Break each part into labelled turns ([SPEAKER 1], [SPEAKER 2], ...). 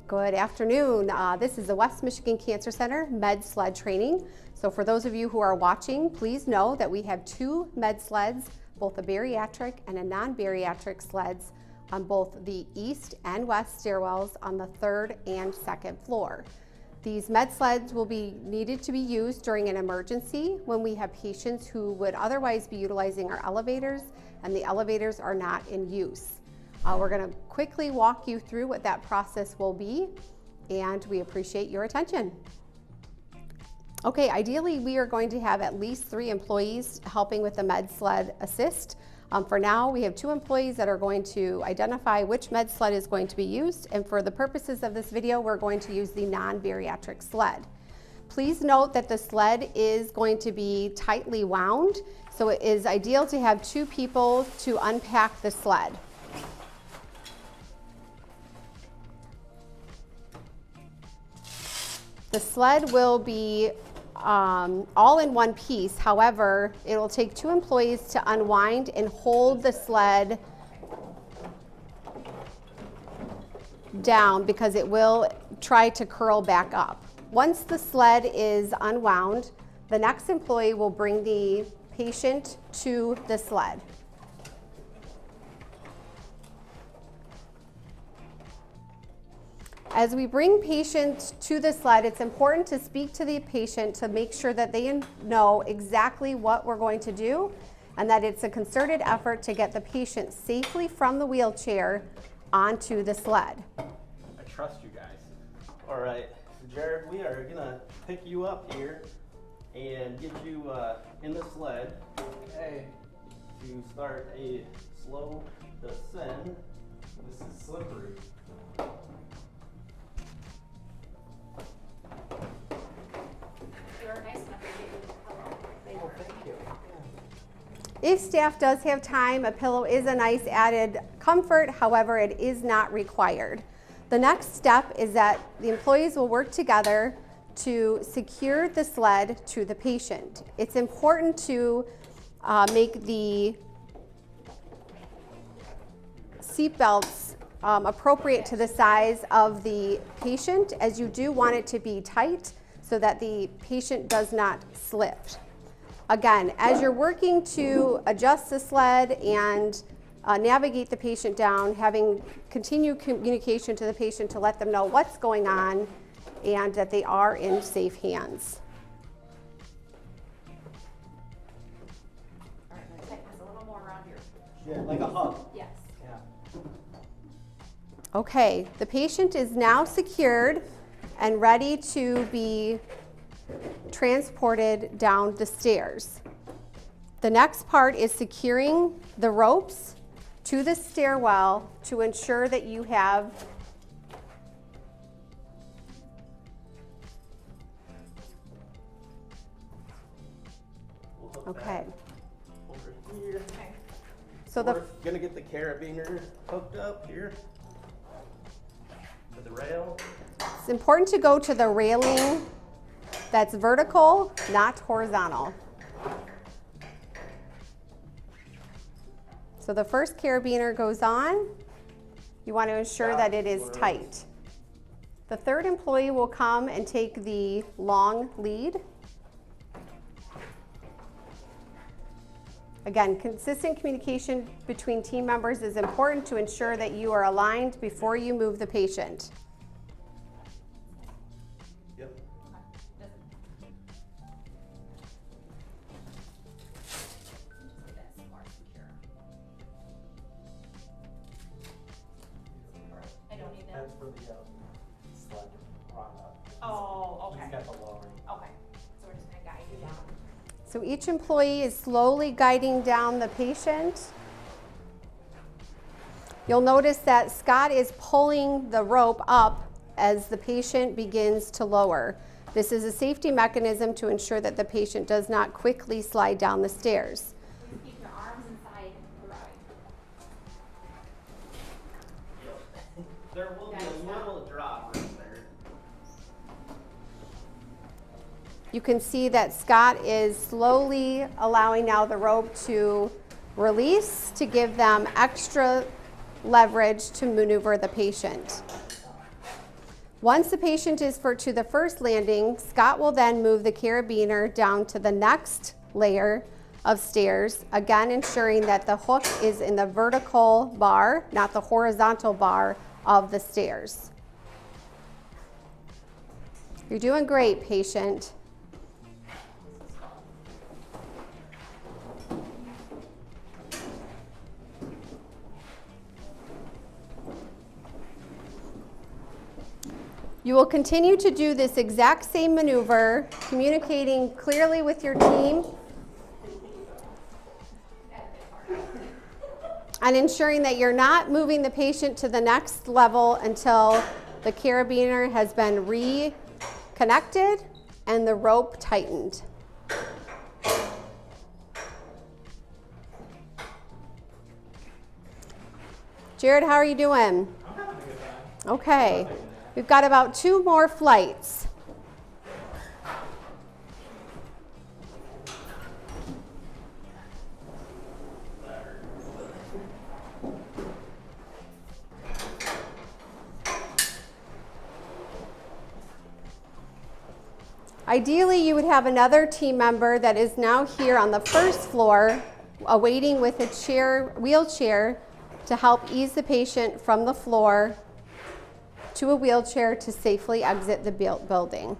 [SPEAKER 1] Good afternoon. This is the West Michigan Cancer Center Med Sled training. So for those of you who are watching, please know that we have two med sleds, both a bariatric and a non-bariatric sleds on both the east and west stairwells on the third and second floor. These med sleds will be needed to be used during an emergency when we have patients who would otherwise be utilizing our elevators and the elevators are not in use. We're going to quickly walk you through what that process will be, and we appreciate your attention. Okay, ideally we are going to have at least 3 employees helping with the med sled assist. For now, we have 2 employees that are going to identify which med sled is going to be used, and for the purposes of this video, we're going to use the non-bariatric sled. Please note that the sled is going to be tightly wound, so it is ideal to have 2 people to unpack the sled. The sled will be all in one piece. However, it will take 2 employees to unwind and hold the sled down because it will try to curl back up. Once the sled is unwound, the next employee will bring the patient to the sled. As we bring patients to the sled, it's important to speak to the patient to make sure that they know exactly what we're going to do and that it's a concerted effort to get the patient safely from the wheelchair onto the sled.
[SPEAKER 2] I trust you guys. All right, so Jared, we are gonna pick you up here and get you in the sled, okay, to start a slow descent. This is slippery.
[SPEAKER 1] If staff does have time, a pillow is a nice added comfort. However, it is not required. The next step is that the employees will work together to secure the sled to the patient. It's important to make the seat belts appropriate to the size of the patient, as you do want it to be tight so that the patient does not slip. Again, as you're working to adjust the sled and navigate the patient down, having continued communication to the patient to let them know what's going on and that they are in safe hands.
[SPEAKER 3] All right, tighten this a little more around here.
[SPEAKER 2] Yeah, like a hug.
[SPEAKER 3] Yes.
[SPEAKER 2] Yeah.
[SPEAKER 1] Okay, the patient is now secured and ready to be transported down the stairs. The next part is securing the ropes to the stairwell to ensure that you have okay.
[SPEAKER 2] Over here.
[SPEAKER 3] Okay.
[SPEAKER 1] So
[SPEAKER 2] We're gonna get the carabiner hooked up here to the rail.
[SPEAKER 1] it's important to go to the railing that's vertical, not horizontal. So the first carabiner goes on. You want to ensure that it is tight. The third employee will come and take the long lead. Again, consistent communication between team members is important to ensure that you are aligned before you move the patient.
[SPEAKER 2] Yep.
[SPEAKER 3] I don't need that.
[SPEAKER 2] That's for the sled Rhonda.
[SPEAKER 3] Oh, okay.
[SPEAKER 2] She's got the lowering.
[SPEAKER 3] Okay. So we're just gonna guide you down.
[SPEAKER 1] So each employee is slowly guiding down the patient. You'll notice that Scott is pulling the rope up as the patient begins to lower. This is a safety mechanism to ensure that the patient does not quickly slide down the stairs.
[SPEAKER 3] Just keep your arms inside the ride.
[SPEAKER 2] There will be a little drop right there.
[SPEAKER 1] You can see that Scott is slowly allowing now the rope to release to give them extra leverage to maneuver the patient. Once the patient is to the first landing, Scott will then move the carabiner down to the next layer of stairs, again ensuring that the hook is in the vertical bar, not the horizontal bar of the stairs. You're doing great, patient. You will continue to do this exact same maneuver, communicating clearly with your team and ensuring that you're not moving the patient to the next level until the carabiner has been reconnected and the rope tightened. Jared, how are you doing?
[SPEAKER 2] I'm having a good time.
[SPEAKER 1] Okay. We've got about 2 more flights. Ideally, you would have another team member that is now here on the first floor, awaiting with a wheelchair to help ease the patient from the floor to a wheelchair to safely exit the building.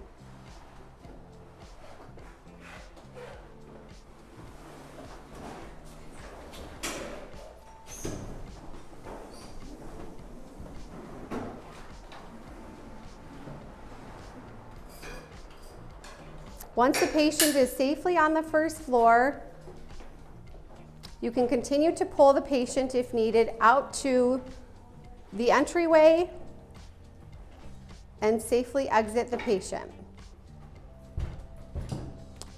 [SPEAKER 1] Once the patient is safely on the first floor, you can continue to pull the patient, if needed, out to the entryway and safely exit the patient.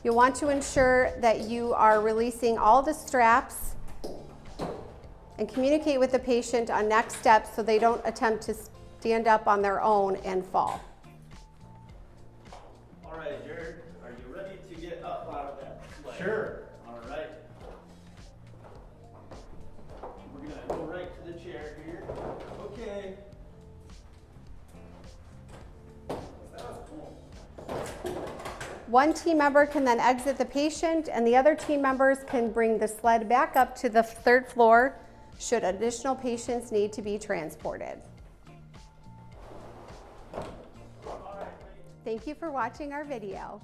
[SPEAKER 1] You'll want to ensure that you are releasing all the straps and communicate with the patient on next steps so they don't attempt to stand up on their own and fall.
[SPEAKER 2] All right, Jared, are you ready to get up out of that sled?
[SPEAKER 4] Sure.
[SPEAKER 2] All right. We're gonna go right to the chair here. Okay. That was cool.
[SPEAKER 1] One team member can then exit the patient and the other team members can bring the sled back up to the 3rd floor should additional patients need to be transported. Thank you for watching our video.